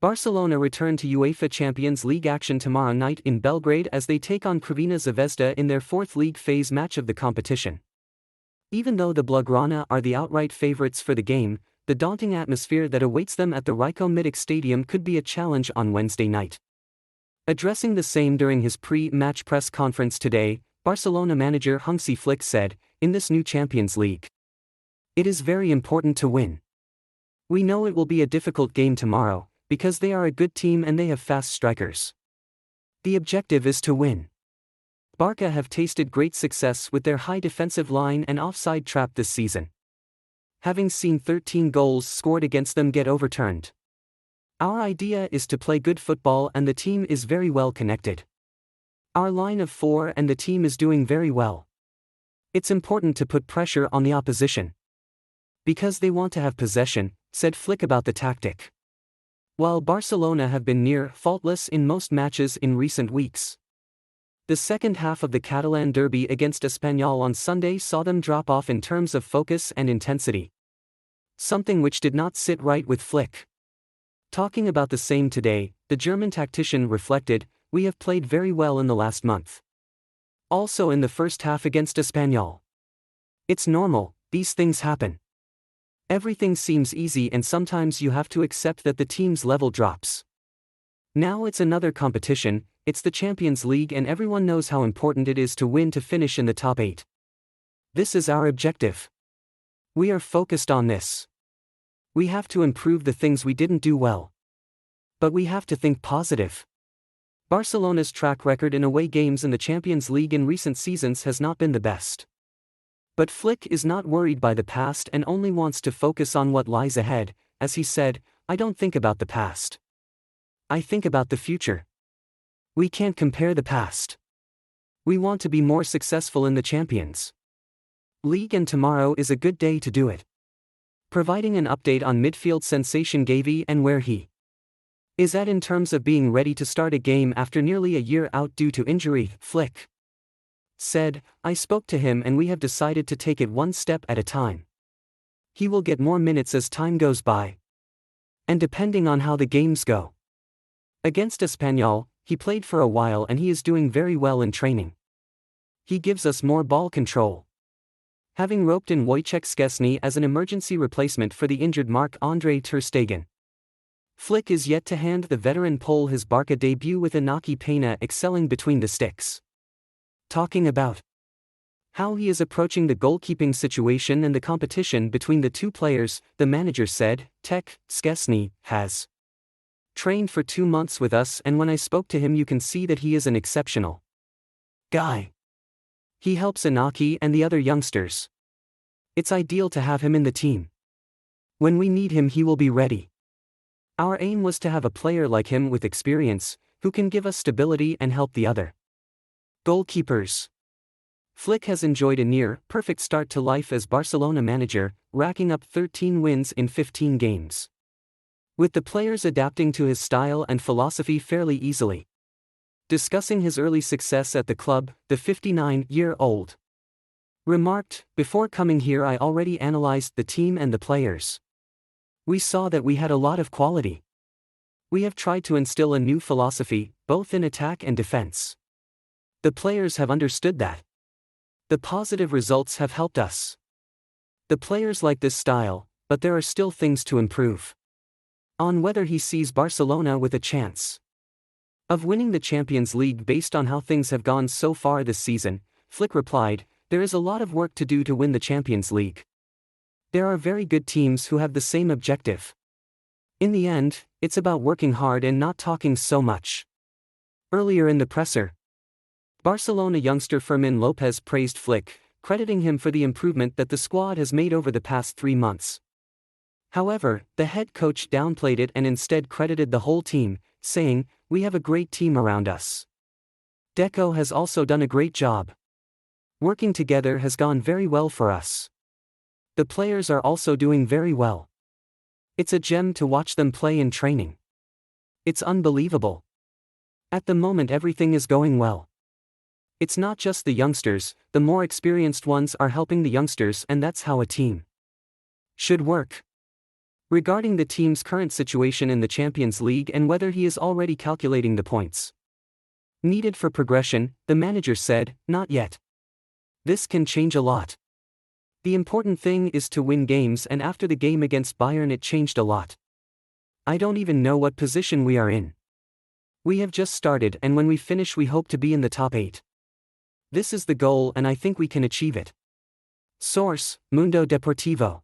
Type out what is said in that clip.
Barcelona return to UEFA Champions League action tomorrow night in Belgrade as they take on Crvena Zvezda in their fourth league phase match of the competition. Even though the Blaugrana are the outright favourites for the game, the daunting atmosphere that awaits them at the Rajko Mitic Stadium could be a challenge on Wednesday night. Addressing the same during his pre-match press conference today, Barcelona manager Hansi Flick said, "In this new Champions League, it is very important to win. We know it will be a difficult game tomorrow, because they are a good team and they have fast strikers. The objective is to win." BARCA have tasted great success with their high defensive line and offside trap this season, having seen 13 goals scored against them get overturned. "Our idea is to play good football and the team is very well connected. Our line of four and the team is doing very well. It's important to put pressure on the opposition, because they want to have possession," said Flick about the tactic. While Barcelona have been near faultless in most matches in recent weeks, the second half of the Catalan derby against Espanyol on Sunday saw them drop off in terms of focus and intensity, something which did not sit right with Flick. Talking about the same today, the German tactician reflected, "We have played very well in the last month. Also in the first half against Espanyol. It's normal, these things happen. Everything seems easy and sometimes you have to accept that the team's level drops. Now it's another competition, it's the Champions League and everyone knows how important it is to win to finish in the top 8. This is our objective. We are focused on this. We have to improve the things we didn't do well. But we have to think positive." Barcelona's track record in away games in the Champions League in recent seasons has not been the best. But Flick is not worried by the past and only wants to focus on what lies ahead. As he said, "I don't think about the past. I think about the future. We can't compare the past. We want to be more successful in the Champions League and tomorrow is a good day to do it." Providing an update on midfield sensation Gavi and where he is at in terms of being ready to start a game after nearly a year out due to injury, Flick said, "I spoke to him and we have decided to take it one step at a time. He will get more minutes as time goes by. And depending on how the games go. Against Espanyol, he played for a while and he is doing very well in training. He gives us more ball control." Having roped in Wojciech Szczesny as an emergency replacement for the injured Marc-Andre ter Stegen, Flick is yet to hand the veteran Pole his BARCA debut with Pena excelling between the sticks. Talking about how he is approaching the goalkeeping situation and the competition between the two players, the manager said, Szczesny has trained for 2 months with us and when I spoke to him you can see that he is an exceptional guy. He helps Inaki and the other youngsters. It's ideal to have him in the team. When we need him he will be ready. Our aim was to have a player like him with experience, who can give us stability and help the other goalkeepers." Flick has enjoyed a near-perfect start to life as Barcelona manager, racking up 13 wins in 15 games, with the players adapting to his style and philosophy fairly easily. Discussing his early success at the club, the 59-year-old remarked, "Before coming here I already analyzed the team and the players. We saw that we had a lot of quality. We have tried to instill a new philosophy, both in attack and defense. The players have understood that. The positive results have helped us. The players like this style, but there are still things to improve." On whether he sees Barcelona with a chance of winning the Champions League based on how things have gone so far this season, Flick replied, "There is a lot of work to do to win the Champions League. There are very good teams who have the same objective. In the end, it's about working hard and not talking so much." Earlier in the presser, Barcelona youngster Fermin Lopez praised Flick, crediting him for the improvement that the squad has made over the past 3 months. However, the head coach downplayed it and instead credited the whole team, saying, "We have a great team around us. Deco has also done a great job. Working together has gone very well for us. The players are also doing very well. It's a gem to watch them play in training. It's unbelievable. At the moment everything is going well. It's not just the youngsters, the more experienced ones are helping the youngsters and that's how a team should work. regarding the team's current situation in the Champions League and whether he is already calculating the points needed for progression, the manager said, "Not yet. This can change a lot. The important thing is to win games, and after the game against Bayern it changed a lot. I don't even know what position we are in. We have just started, and when we finish we hope to be in the top 8. This is the goal and I think we can achieve it." Source: Mundo Deportivo.